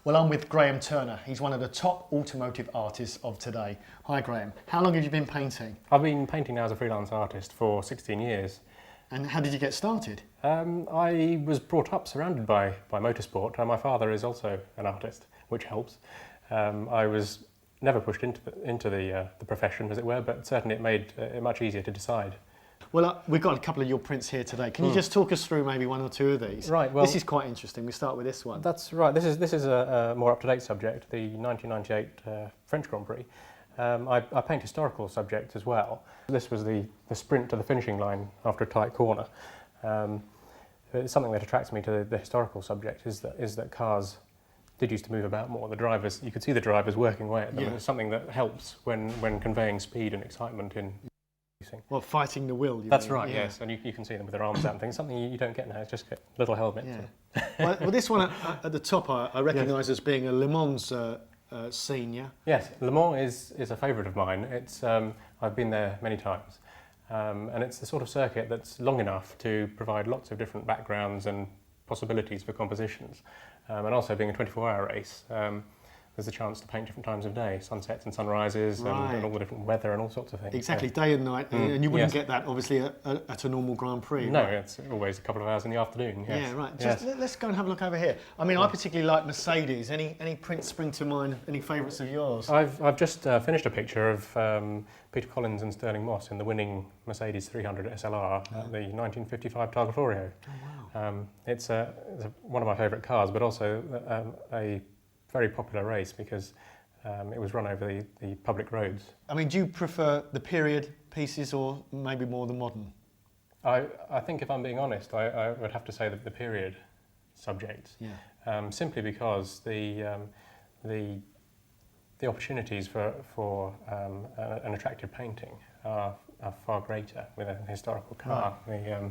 Well, I'm with Graham Turner. He's one of the top automotive artists of today. Hi, Graham. How long have you been painting? I've been painting now as a freelance artist for 16 years. And how did you get started? I was brought up surrounded by motorsport. My father is also an artist, which helps. I was never pushed into the profession, as it were, but certainly it made it much easier to decide. Well, we've got a couple of your prints here today. Can you just talk us through maybe one or two of these? Right. Well, this is quite interesting. We start with this one. That's right. This is a more up-to-date subject, the 1998 French Grand Prix. I paint historical subjects as well. This was the sprint to the finishing line after a tight corner. It's something that attracts me to the historical subject is that cars did used to move about more. The drivers, you could see the drivers working away at them. Yeah. It's something that helps when conveying speed and excitement in racing. Well, fighting the will. That's right. Yeah. Yes, and you can see them with their arms out and things. Something you don't get now. It's just a little helmet. Yeah. Well, this one at the top I recognise as being a Le Mans scene. Yeah. Yes, Le Mans is a favourite of mine. It's I've been there many times, and it's the sort of circuit that's long enough to provide lots of different backgrounds and possibilities for compositions, and also being a 24-hour race. There's a chance to paint different times of day, sunsets and sunrises, and all the different weather and all sorts of things. Exactly, day and night, and you wouldn't get that obviously at a normal Grand Prix. No, right? It's always a couple of hours in the afternoon. Yes. Yeah, right. Just let's go and have a look over here. I mean, I particularly like Mercedes. Any prints spring to mind? Any favourites of yours? I've just finished a picture of Peter Collins and Sterling Moss in the winning Mercedes 300 SLR at the 1955 Targa Florio. Oh wow! It's one of my favourite cars, but also a very popular race because it was run over the public roads. I mean, do you prefer the period pieces or maybe more the modern? I think if I'm being honest, I would have to say that the period subjects. Yeah. Simply because the opportunities for an attractive painting are far greater with a historical car. Right.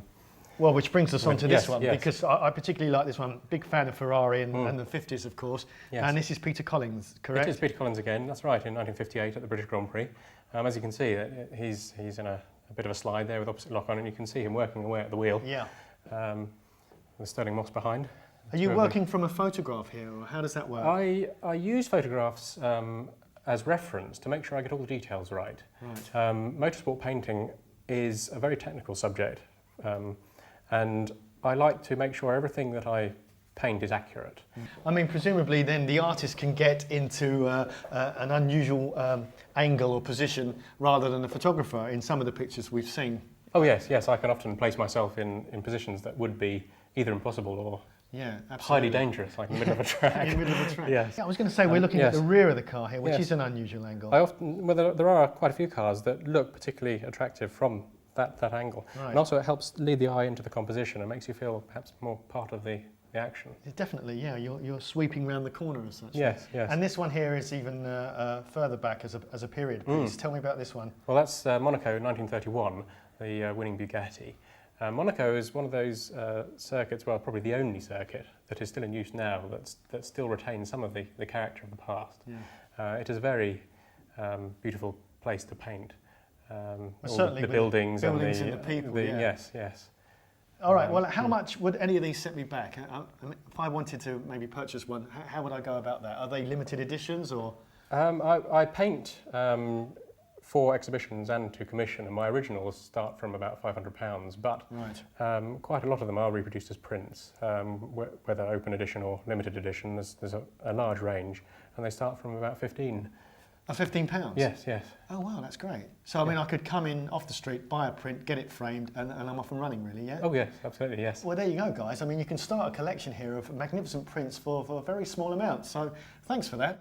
Well, which brings us on to this one, yes. because I particularly like this one. Big fan of Ferrari and the 50s, of course. Yes. And this is Peter Collins, correct? It is Peter Collins again, that's right, in 1958 at the British Grand Prix. As you can see, he's in a bit of a slide there with opposite lock on, and you can see him working away at the wheel. Yeah. With Sterling Moss behind. Are you working from a photograph here, or how does that work? I use photographs as reference to make sure I get all the details right. Right. Motorsport painting is a very technical subject. And I like to make sure everything that I paint is accurate. I mean, presumably then the artist can get into an unusual angle or position rather than the photographer in some of the pictures we've seen. Oh yes, I can often place myself in positions that would be either impossible or highly dangerous, like in the middle of a track. In the middle of a track. Yes. Yeah, I was going to say we're looking at the rear of the car here, which is an unusual angle. There are quite a few cars that look particularly attractive from that angle. Right. And also it helps lead the eye into the composition and makes you feel perhaps more part of the action. Definitely, yeah. You're sweeping around the corner as such. Yes. And this one here is even further back as a period piece. Tell me about this one. Well, that's Monaco 1931, the winning Bugatti. Monaco is one of those circuits, well, probably the only circuit that is still in use now that still retains some of the character of the past. Yeah. It is a very beautiful place to paint. Certainly the buildings and the people. Yes. All right. Well, how much would any of these set me back? If I wanted to maybe purchase one, how would I go about that? Are they limited editions or? I paint for exhibitions and to commission, and my originals start from about £500. But quite a lot of them are reproduced as prints, whether open edition or limited edition. There's a large range, and they start from about £15. £15? Yes. Oh wow, that's great. So I mean, I could come in off the street, buy a print, get it framed, and I'm off and running, really, yeah? Oh yes, absolutely, yes. Well, there you go, guys. I mean, you can start a collection here of magnificent prints for a very small amount. So thanks for that.